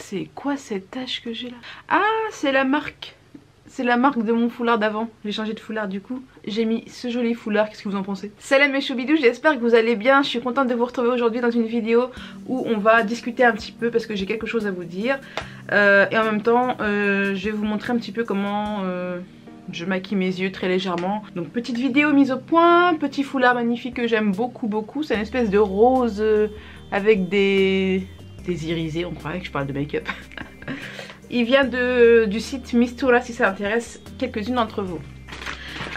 C'est quoi cette tache que j'ai là? Ah, c'est la marque. C'est la marque de mon foulard d'avant. J'ai changé de foulard du coup. J'ai mis ce joli foulard, qu'est-ce que vous en pensez? Salam mes choubidous, j'espère que vous allez bien. Je suis contente de vous retrouver aujourd'hui dans une vidéo où on va discuter un petit peu parce que j'ai quelque chose à vous dire. Et en même temps, je vais vous montrer un petit peu comment je maquille mes yeux très légèrement. Donc petite vidéo mise au point, petit foulard magnifique que j'aime beaucoup. C'est une espèce de rose avec des irisés, on croirait que je parle de make-up. Il vient du site Mistura si ça intéresse quelques-unes d'entre vous.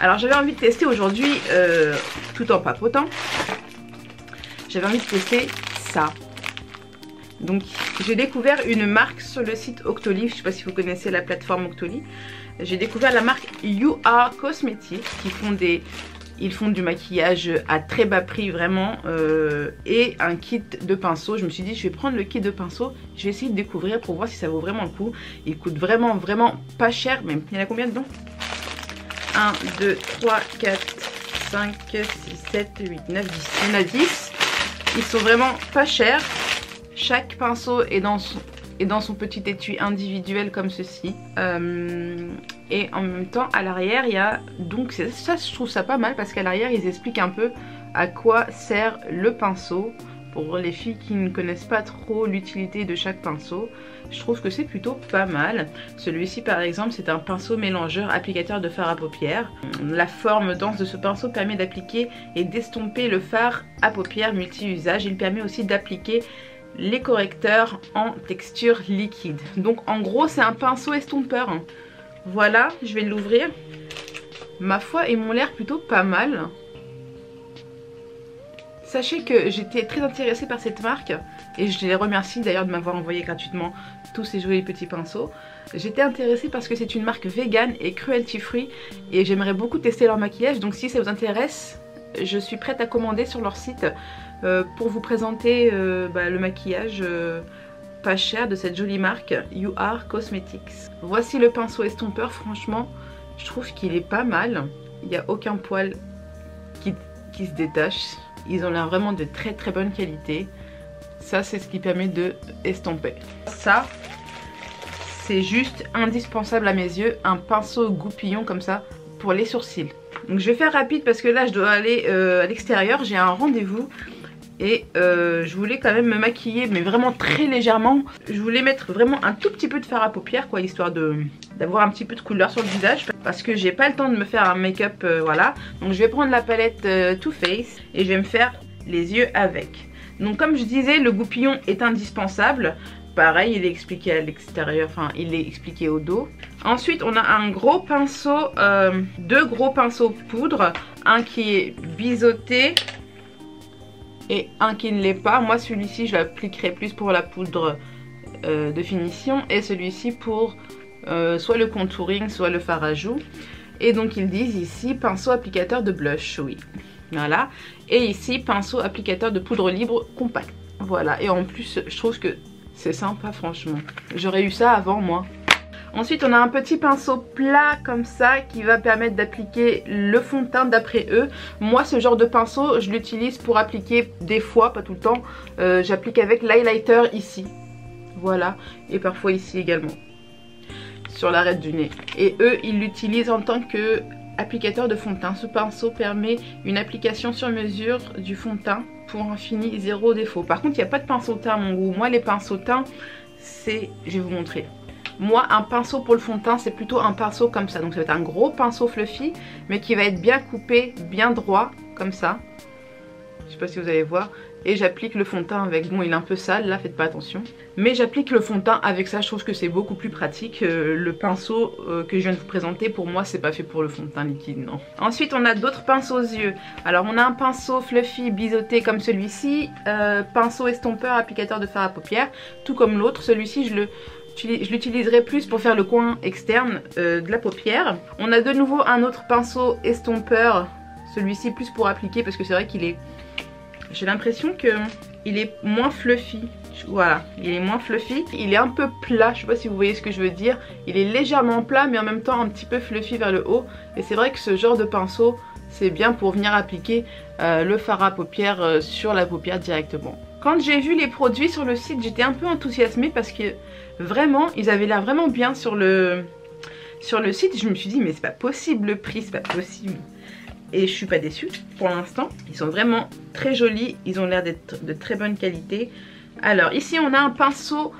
Alors j'avais envie de tester aujourd'hui, tout en papotant, j'avais envie de tester ça. Donc j'ai découvert une marque sur le site Octoly, je ne sais pas si vous connaissez la plateforme Octoly. J'ai découvert la marque You Are Cosmetics ils font du maquillage à très bas prix vraiment et un kit de pinceau. Je me suis dit je vais prendre le kit de pinceau, je vais essayer de découvrir pour voir si ça vaut vraiment le coup. Il coûte vraiment pas cher même. Il y en a combien dedans? 1, 2, 3, 4, 5, 6, 7, 8, 9, 10. Il y en a 10. Ils sont vraiment pas chers. Chaque pinceau est dans son petit étui individuel comme ceci. Et en même temps à l'arrière il y a donc ça, je trouve ça pas mal parce qu'à l'arrière ils expliquent un peu à quoi sert le pinceau pour les filles qui ne connaissent pas trop l'utilité de chaque pinceau. Je trouve que c'est plutôt pas mal. Celui-ci par exemple c'est un pinceau mélangeur applicateur de fard à paupières. La forme dense de ce pinceau permet d'appliquer et d'estomper le fard à paupières multi-usage. Il permet aussi d'appliquer les correcteurs en texture liquide. Donc en gros c'est un pinceau estompeur. Voilà, je vais l'ouvrir. Ma foi, ils m'ont l'air plutôt pas mal. Sachez que j'étais très intéressée par cette marque et je les remercie d'ailleurs de m'avoir envoyé gratuitement tous ces jolis petits pinceaux. J'étais intéressée parce que c'est une marque vegan et cruelty free et j'aimerais beaucoup tester leur maquillage. Donc si ça vous intéresse, je suis prête à commander sur leur site pour vous présenter le maquillage pas cher de cette jolie marque You Are Cosmetics. Voici le pinceau estompeur, franchement je trouve qu'il est pas mal. Il n'y a aucun poil qui se détache. Ils ont l'air vraiment de très bonne qualité. Ça c'est ce qui permet de estomper. Ça c'est juste indispensable à mes yeux, un pinceau goupillon comme ça pour les sourcils. Donc je vais faire rapide parce que là je dois aller à l'extérieur, j'ai un rendez-vous. Et je voulais quand même me maquiller mais vraiment très légèrement. Je voulais mettre vraiment un tout petit peu de fard à paupières quoi, histoire d'avoir un petit peu de couleur sur le visage. Parce que j'ai pas le temps de me faire un make-up, voilà. Donc je vais prendre la palette Too Faced et je vais me faire les yeux avec. Donc comme je disais, le goupillon est indispensable. Pareil, il est expliqué à l'extérieur, enfin il est expliqué au dos. Ensuite on a un gros pinceau, deux gros pinceaux poudre. Un qui est biseauté et un qui ne l'est pas. Moi celui-ci je l'appliquerai plus pour la poudre de finition et celui-ci pour soit le contouring soit le fard à joues. Et donc ils disent ici pinceau applicateur de blush, oui voilà, et ici pinceau applicateur de poudre libre compact. Voilà, et en plus je trouve que c'est sympa franchement, j'aurais eu ça avant moi. Ensuite on a un petit pinceau plat comme ça qui va permettre d'appliquer le fond de teint d'après eux. Moi ce genre de pinceau je l'utilise pour appliquer des fois, pas tout le temps. J'applique avec l'highlighter ici. Voilà, et parfois ici également. Sur l'arête du nez. Et eux ils l'utilisent en tant que applicateur de fond de teint. Ce pinceau permet une application sur mesure du fond de teint pour un fini zéro défaut. Par contre il n'y a pas de pinceau teint à mon goût. Moi les pinceaux teints c'est, je vais vous montrer. Moi un pinceau pour le fond de teint c'est plutôt un pinceau comme ça. Donc ça va être un gros pinceau fluffy mais qui va être bien coupé, bien droit comme ça. Je sais pas si vous allez voir. Et j'applique le fond de teint avec, bon il est un peu sale là, faites pas attention. Mais j'applique le fond de teint avec ça, je trouve que c'est beaucoup plus pratique. Le pinceau que je viens de vous présenter pour moi c'est pas fait pour le fond de teint liquide, non. Ensuite on a d'autres pinceaux aux yeux. Alors on a un pinceau fluffy biseauté comme celui-ci. Pinceau estompeur applicateur de fard à paupières. Tout comme l'autre, celui-ci je l'utiliserai plus pour faire le coin externe de la paupière. On a de nouveau un autre pinceau estompeur. Celui-ci plus pour appliquer parce que c'est vrai qu'il est... J'ai l'impression qu'il est moins fluffy. Voilà, il est moins fluffy. Il est un peu plat, je sais pas si vous voyez ce que je veux dire. Il est légèrement plat mais en même temps un petit peu fluffy vers le haut. Et c'est vrai que ce genre de pinceau, c'est bien pour venir appliquer le fard à paupières sur la paupière directement. Quand j'ai vu les produits sur le site, j'étais un peu enthousiasmée parce que vraiment, ils avaient l'air vraiment bien sur le site. Je me suis dit mais c'est pas possible le prix, c'est pas possible. Et je suis pas déçue pour l'instant. Ils sont vraiment très jolis, ils ont l'air d'être de très bonne qualité. Alors ici on a un pinceau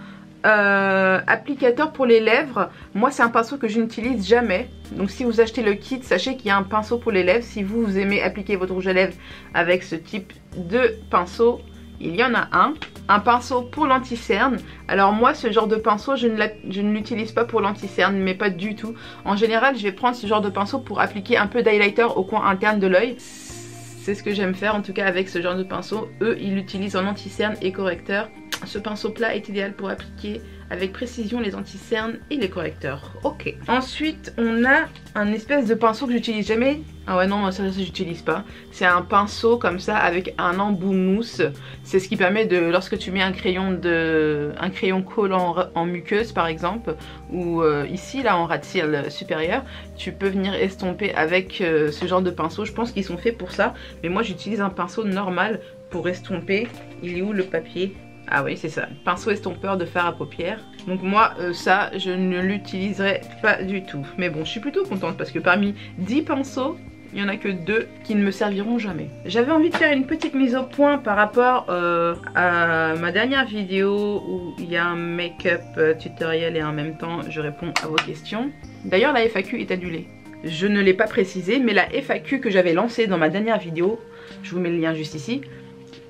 applicateur pour les lèvres. Moi c'est un pinceau que je n'utilise jamais. Donc si vous achetez le kit, sachez qu'il y a un pinceau pour les lèvres. Si vous aimez appliquer votre rouge à lèvres avec ce type de pinceau, il y en a un. Un pinceau pour l'anti-cerne. Alors moi ce genre de pinceau je ne l'utilise pas pour l'anti-cerne, mais pas du tout. En général je vais prendre ce genre de pinceau pour appliquer un peu d'highlighter au coin interne de l'œil. C'est ce que j'aime faire en tout cas avec ce genre de pinceau. Eux ils l'utilisent en anti-cerne et correcteur. Ce pinceau plat est idéal pour appliquer avec précision les anti-cernes et les correcteurs. Ok. Ensuite on a un espèce de pinceau que j'utilise jamais. Ah ouais non, moi ça j'utilise pas. C'est un pinceau comme ça avec un embout mousse. C'est ce qui permet de, lorsque tu mets un crayon collant en muqueuse par exemple, ou ici là en ras de cils supérieur, tu peux venir estomper avec ce genre de pinceau. Je pense qu'ils sont faits pour ça. Mais moi j'utilise un pinceau normal pour estomper. Il est où le papier ? Ah oui c'est ça, pinceau estompeur de fard à paupières. Donc moi ça je ne l'utiliserai pas du tout. Mais bon je suis plutôt contente parce que parmi 10 pinceaux, il n'y en a que 2 qui ne me serviront jamais. J'avais envie de faire une petite mise au point par rapport à ma dernière vidéo où il y a un make-up tutoriel et en même temps je réponds à vos questions. D'ailleurs la FAQ est annulée. Je ne l'ai pas précisé mais la FAQ que j'avais lancée dans ma dernière vidéo, je vous mets le lien juste ici,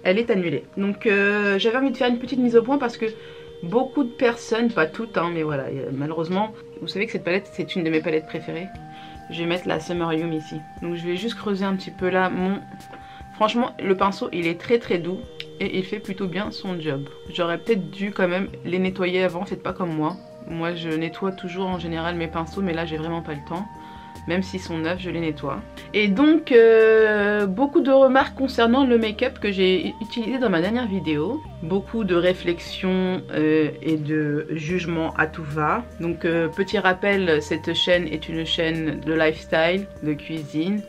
elle est annulée. Donc j'avais envie de faire une petite mise au point parce que beaucoup de personnes, pas toutes hein, mais voilà, malheureusement, vous savez que cette palette c'est une de mes palettes préférées. Je vais mettre la Sumerium ici. Donc je vais juste creuser un petit peu là mon... Franchement le pinceau il est très très doux et il fait plutôt bien son job. J'aurais peut-être dû quand même les nettoyer avant, faites pas comme moi. Moi je nettoie toujours en général mes pinceaux mais là j'ai vraiment pas le temps. Même s'ils sont neufs, je les nettoie. Et donc, beaucoup de remarques concernant le make-up que j'ai utilisé dans ma dernière vidéo. Beaucoup de réflexions et de jugements à tout va. Donc, petit rappel, cette chaîne est une chaîne de lifestyle, de cuisine,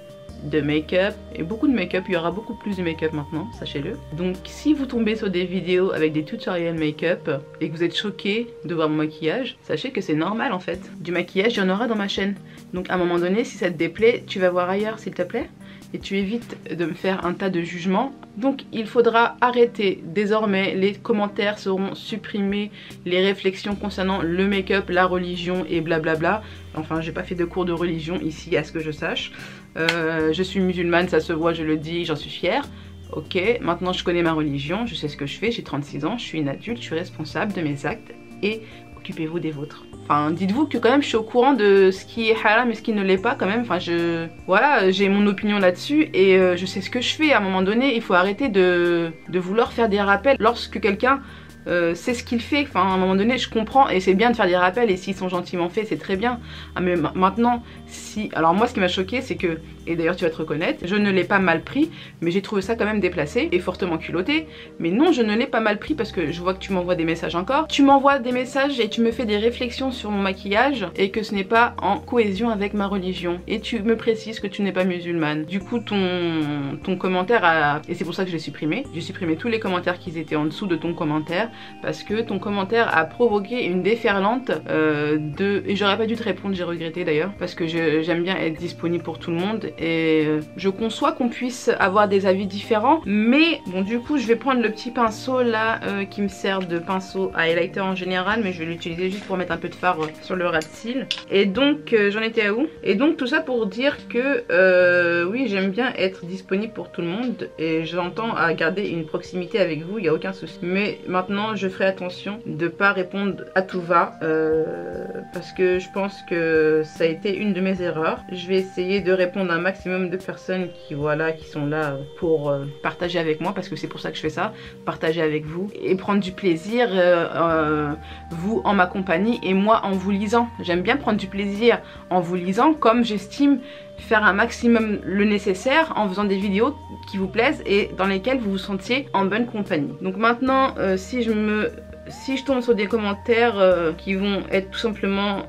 de make-up. Et beaucoup de make-up, il y aura beaucoup plus de make-up maintenant, sachez-le. Donc, si vous tombez sur des vidéos avec des tutoriels make-up et que vous êtes choqué de voir mon maquillage, sachez que c'est normal en fait. Du maquillage, il y en aura dans ma chaîne. Donc à un moment donné, si ça te déplaît, tu vas voir ailleurs s'il te plaît. Et tu évites de me faire un tas de jugements. Donc il faudra arrêter. Désormais, les commentaires seront supprimés. Les réflexions concernant le make-up, la religion et blablabla. Enfin, j'ai pas fait de cours de religion ici à ce que je sache. Je suis musulmane, ça se voit, je le dis, j'en suis fière. Ok, maintenant je connais ma religion, je sais ce que je fais, j'ai 36 ans, je suis une adulte, je suis responsable de mes actes et occupez-vous des vôtres. Enfin, dites-vous que quand même je suis au courant de ce qui est haram et ce qui ne l'est pas quand même. Enfin, voilà, j'ai mon opinion là-dessus et je sais ce que je fais. À un moment donné, il faut arrêter de vouloir faire des rappels lorsque quelqu'un c'est ce qu'il fait. Enfin, à un moment donné je comprends et c'est bien de faire des rappels et s'ils sont gentiment faits c'est très bien. Ah, mais maintenant si... Alors moi ce qui m'a choqué c'est que, et d'ailleurs tu vas te reconnaître, je ne l'ai pas mal pris mais j'ai trouvé ça quand même déplacé et fortement culotté. Mais non, je ne l'ai pas mal pris parce que je vois que tu m'envoies des messages encore. Tu m'envoies des messages et tu me fais des réflexions sur mon maquillage et que ce n'est pas en cohésion avec ma religion. Et tu me précises que tu n'es pas musulmane. Du coup ton commentaire a... Et c'est pour ça que je l'ai supprimé. J'ai supprimé tous les commentaires qui étaient en dessous de ton commentaire parce que ton commentaire a provoqué une déferlante et j'aurais pas dû te répondre, j'ai regretté d'ailleurs parce que j'aime bien être disponible pour tout le monde et je conçois qu'on puisse avoir des avis différents. Mais bon, du coup je vais prendre le petit pinceau là qui me sert de pinceau à highlighter en général, mais je vais l'utiliser juste pour mettre un peu de fard sur le ras de cils. Et donc j'en étais à où? Et donc tout ça pour dire que oui, j'aime bien être disponible pour tout le monde et j'entends à garder une proximité avec vous, il n'y a aucun souci. Mais maintenant je ferai attention de pas répondre à tout va parce que je pense que ça a été une de mes erreurs. Je vais essayer de répondre à un maximum de personnes qui voilà, qui sont là pour partager avec moi parce que c'est pour ça que je fais ça, partager avec vous et prendre du plaisir, vous en ma compagnie et moi en vous lisant. J'aime bien prendre du plaisir en vous lisant, comme j'estime faire un maximum le nécessaire en faisant des vidéos qui vous plaisent et dans lesquelles vous vous sentiez en bonne compagnie. Donc maintenant si je tombe sur des commentaires qui vont être tout simplement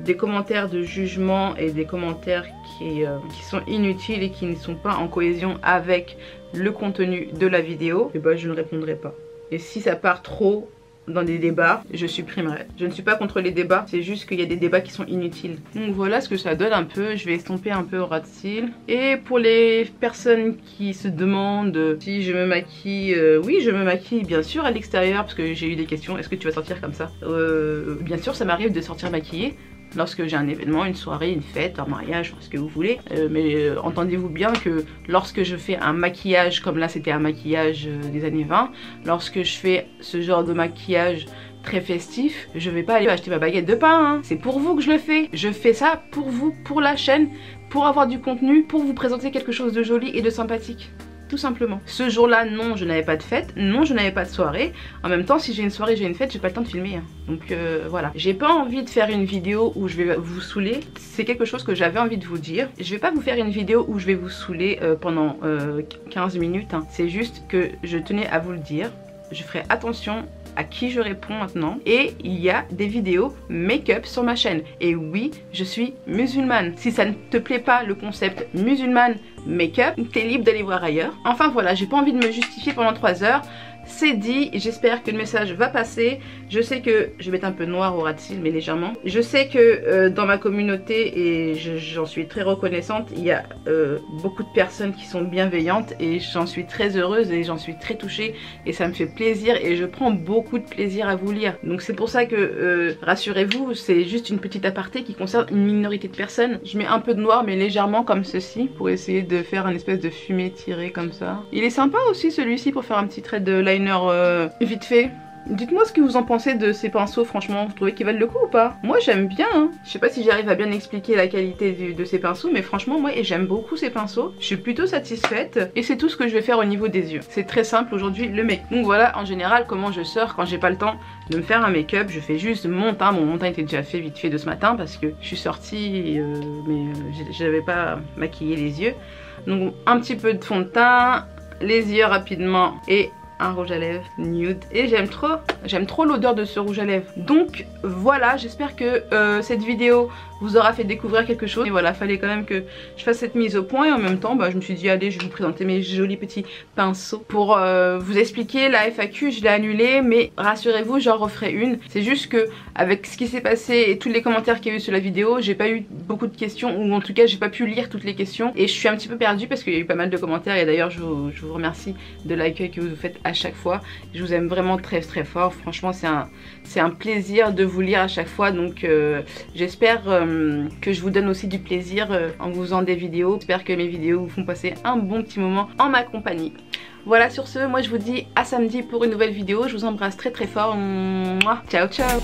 des commentaires de jugement et des commentaires qui sont inutiles et qui ne sont pas en cohésion avec le contenu de la vidéo, et bah je ne répondrai pas. Et si ça part trop dans des débats, je supprimerai. Je ne suis pas contre les débats, c'est juste qu'il y a des débats qui sont inutiles. Donc voilà ce que ça donne un peu. Je vais estomper un peu au ras de cils. Et pour les personnes qui se demandent si je me maquille, oui je me maquille bien sûr à l'extérieur, parce que j'ai eu des questions. Est-ce que tu vas sortir comme ça? Bien sûr ça m'arrive de sortir maquillée lorsque j'ai un événement, une soirée, une fête, un mariage, ce que vous voulez. Mais entendez-vous bien que lorsque je fais un maquillage, comme là c'était un maquillage des années 20, lorsque je fais ce genre de maquillage très festif, je vais pas aller acheter ma baguette de pain, hein. C'est pour vous que je le fais. Je fais ça pour vous, pour la chaîne, pour avoir du contenu, pour vous présenter quelque chose de joli et de sympathique. Tout simplement. Ce jour-là, non, je n'avais pas de fête, non, je n'avais pas de soirée. En même temps, si j'ai une soirée, j'ai une fête, j'ai pas le temps de filmer. Hein. Donc voilà. J'ai pas envie de faire une vidéo où je vais vous saouler. C'est quelque chose que j'avais envie de vous dire. Je vais pas vous faire une vidéo où je vais vous saouler pendant 15 minutes. Hein. C'est juste que je tenais à vous le dire. Je ferai attention à qui je réponds maintenant. Et il y a des vidéos make-up sur ma chaîne. Et oui, je suis musulmane. Si ça ne te plaît pas le concept musulmane make-up, t'es libre d'aller voir ailleurs. Enfin voilà, j'ai pas envie de me justifier pendant 3 heures. C'est dit, j'espère que le message va passer. Je sais que je vais mettre un peu noir au ras de cils, mais légèrement. Je sais que dans ma communauté, et j'en suis très reconnaissante, il y a beaucoup de personnes qui sont bienveillantes et j'en suis très heureuse et j'en suis très touchée et ça me fait plaisir et je prends beaucoup de plaisir à vous lire. Donc c'est pour ça que, rassurez-vous, c'est juste une petite aparté qui concerne une minorité de personnes. Je mets un peu de noir mais légèrement comme ceci pour essayer de faire un espèce de fumée tirée comme ça. Il est sympa aussi celui-ci pour faire un petit trait de liner vite fait. Dites-moi ce que vous en pensez de ces pinceaux, franchement, vous trouvez qu'ils valent le coup ou pas? Moi j'aime bien, hein. Je sais pas si j'arrive à bien expliquer la qualité de ces pinceaux, mais franchement moi j'aime beaucoup ces pinceaux. Je suis plutôt satisfaite et c'est tout ce que je vais faire au niveau des yeux. C'est très simple aujourd'hui le make. Donc voilà en général comment je sors quand j'ai pas le temps de me faire un make-up. Je fais juste mon teint, mon teint était déjà fait vite fait de ce matin parce que je suis sortie mais j'avais pas maquillé les yeux. Donc un petit peu de fond de teint, les yeux rapidement et un rouge à lèvres nude et j'aime trop l'odeur de ce rouge à lèvres. Donc voilà, j'espère que cette vidéo vous aura fait découvrir quelque chose. Et voilà, fallait quand même que je fasse cette mise au point et en même temps je me suis dit allez, je vais vous présenter mes jolis petits pinceaux pour vous expliquer la FAQ. Je l'ai annulée mais rassurez-vous, j'en referai une. C'est juste que avec ce qui s'est passé et tous les commentaires qu'il y a eu sur la vidéo, j'ai pas eu beaucoup de questions ou en tout cas j'ai pas pu lire toutes les questions et je suis un petit peu perdue parce qu'il y a eu pas mal de commentaires et d'ailleurs je vous remercie de l'accueil que vous faites à chaque fois. Je vous aime vraiment très fort. Franchement c'est un plaisir de vous lire à chaque fois. Donc j'espère que je vous donne aussi du plaisir en vous faisant des vidéos. J'espère que mes vidéos vous font passer un bon petit moment en ma compagnie. Voilà, sur ce, moi je vous dis à samedi pour une nouvelle vidéo. Je vous embrasse très fort. Mouah. Ciao ciao.